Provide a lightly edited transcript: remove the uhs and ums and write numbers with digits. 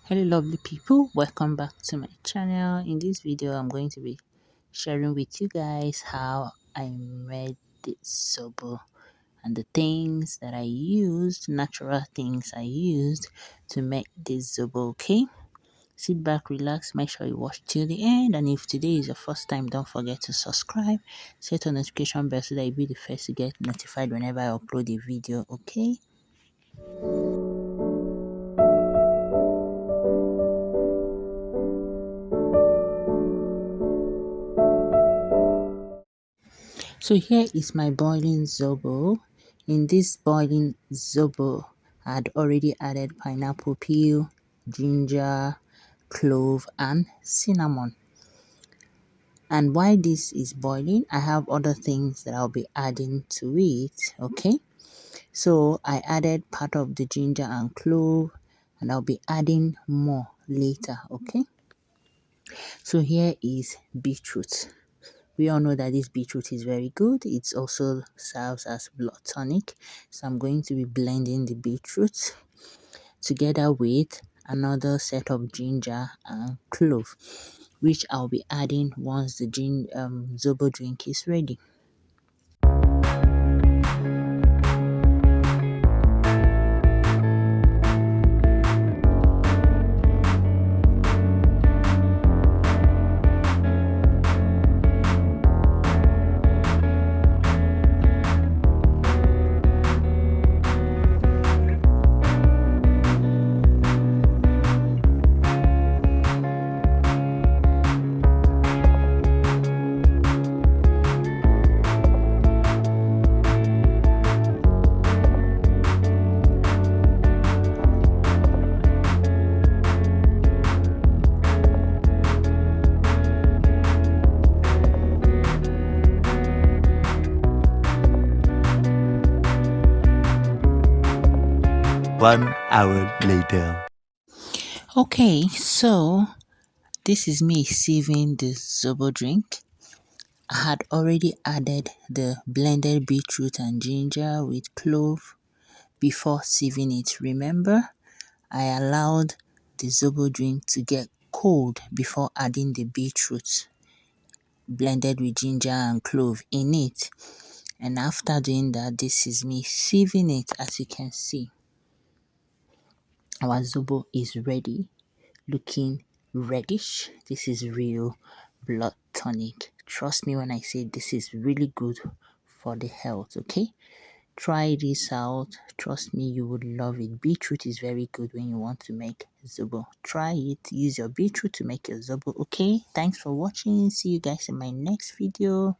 Hello lovely people, welcome back to my channel. In this video I'm going to be sharing with you guys how I made this zobo and the things that I used, natural things I used to make this zobo. Okay, sit back, relax, make sure you watch till the end, and if today is your first time, don't forget to subscribe, set a notification bell so that you'll be the first to get notified whenever I upload a video. Okay, so here is my boiling zobo. In this boiling zobo, I had already added pineapple peel, ginger, clove, and cinnamon. And while this is boiling, I have other things that I'll be adding to it. Okay, so I added part of the ginger and clove, and I'll be adding more later. Okay, so here is beetroot. We all know that this beetroot is very good. It also serves as blood tonic. So I'm going to be blending the beetroot together with another set of ginger and clove, which I'll be adding once the zobo drink is ready. 1 hour later. Okay, so this is me sieving the zobo drink. I had already added the blended beetroot and ginger with clove before sieving it. Remember, I allowed the zobo drink to get cold before adding the beetroot blended with ginger and clove in it. And after doing that, this is me sieving it. As you can see, our zobo is ready, looking reddish. This is real blood tonic. Trust me when I say this is really good for the health. Okay, try this out. Trust me, you would love it. Beetroot is very good when you want to make zobo. Try it. Use your beetroot to make your zobo. Okay, thanks for watching. See you guys in my next video.